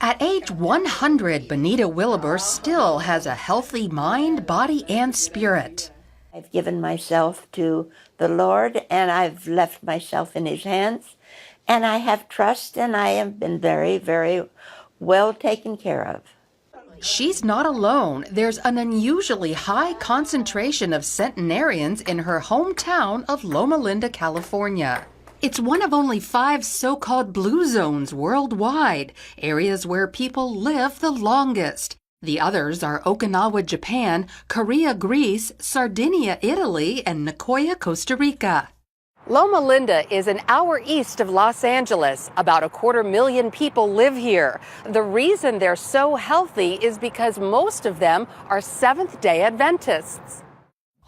At age 100, Benita Williber still has a healthy mind, body, and spirit. I've given myself to the Lord, and I've left myself in His hands, and I have trust, and I have been very, very well taken care of. She's not alone. There's an unusually high concentration of centenarians in her hometown of Loma Linda, California. It's one of only 5 so-called blue zones worldwide, areas where people live the longest. The others are Okinawa, Japan, Korea, Greece, Sardinia, Italy, and Nicoya, Costa Rica. Loma Linda is an hour east of Los Angeles. About 250,000 people live here. The reason they're so healthy is because most of them are Seventh-day Adventists.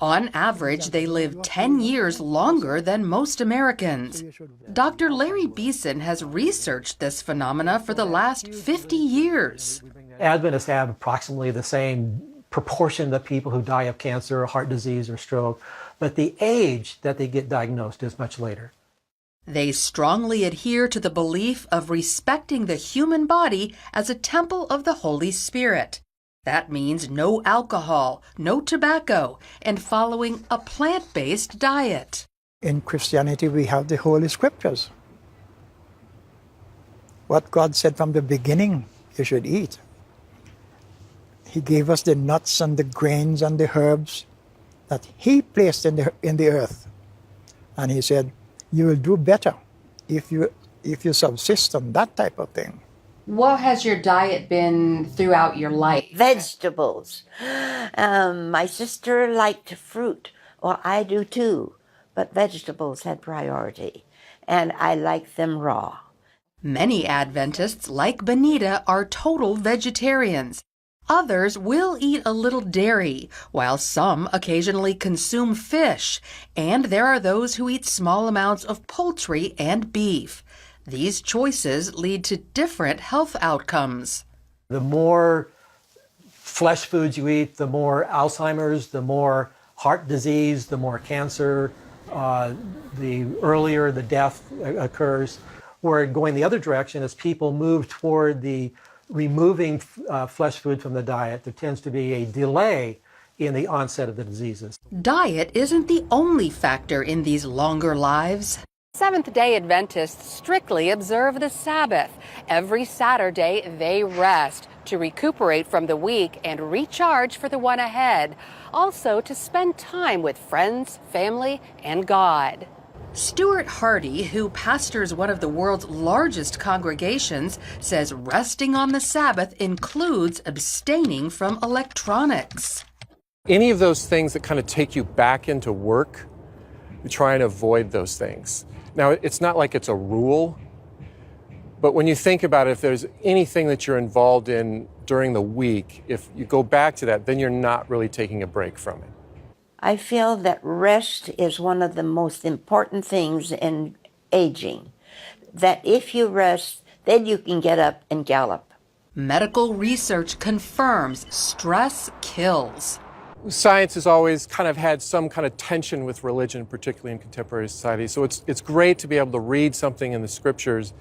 On average, they live 10 years longer than most Americans. Dr. Larry Beeson has researched this phenomena for the last 50 years. Adventists have approximately the same proportion of people who die of cancer, heart disease, or stroke, but the age that they get diagnosed is much later. They strongly adhere to the belief of respecting the human body as a temple of the Holy Spirit. That means no alcohol, no tobacco, and following a plant-based diet. In Christianity, we have the Holy Scriptures. What God said from the beginning, you should eat. He gave us the nuts and the grains and the herbs that He placed in the earth. And He said, you will do better if you subsist on that type of thing. What has your diet been throughout your life? Vegetables. My sister liked fruit. Well, I do too, but vegetables had priority, and I like them raw. Many Adventists, like Benita, are total vegetarians. Others will eat a little dairy, while some occasionally consume fish, and there are those who eat small amounts of poultry and beef. These choices lead to different health outcomes. The more flesh foods you eat, the more Alzheimer's, the more heart disease, the more cancer, the earlier the death occurs. Where going the other direction, as people move toward the removing flesh food from the diet, there tends to be a delay in the onset of the diseases. Diet isn't the only factor in these longer lives. Seventh-day Adventists strictly observe the Sabbath. Every Saturday, they rest to recuperate from the week and recharge for the one ahead. Also, to spend time with friends, family, and God. Stuart Hardy, who pastors one of the world's largest congregations, says resting on the Sabbath includes abstaining from electronics. Any of those things that kind of take you back into work, we try and avoid those things. Now, it's not like it's a rule, but when you think about it, if there's anything that you're involved in during the week, if you go back to that, then you're not really taking a break from it. I feel that rest is one of the most important things in aging. That if you rest, then you can get up and gallop. Medical research confirms stress kills. Science has always kind of had some kind of tension with religion, particularly in contemporary society. So it's great to be able to read something in the scriptures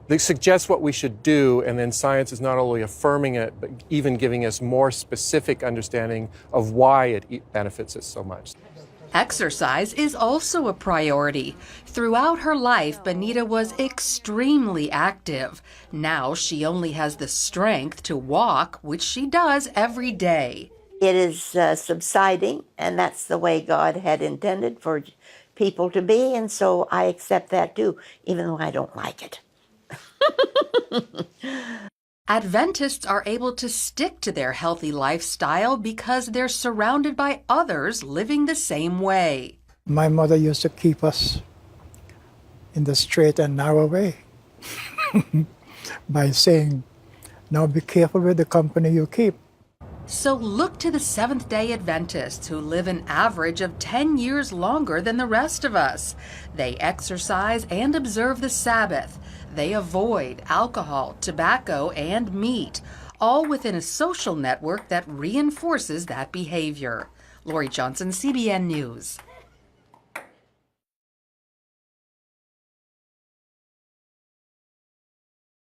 that suggests what we should do, and then science is not only affirming it, but even giving us more specific understanding of why it benefits us so much. Exercise is also a priority. Throughout her life, Benita was extremely active. Now she only has the strength to walk, which she does every day. It is subsiding, and that's the way God had intended for people to be, and so I accept that too, even though I don't like it. Adventists are able to stick to their healthy lifestyle because they're surrounded by others living the same way. My mother used to keep us in the straight and narrow way by saying, now be careful with the company you keep. So look to the Seventh-day Adventists who live an average of 10 years longer than the rest of us. They exercise and observe the Sabbath. They avoid alcohol, tobacco, and meat, all within a social network that reinforces that behavior. Lori Johnson, CBN News.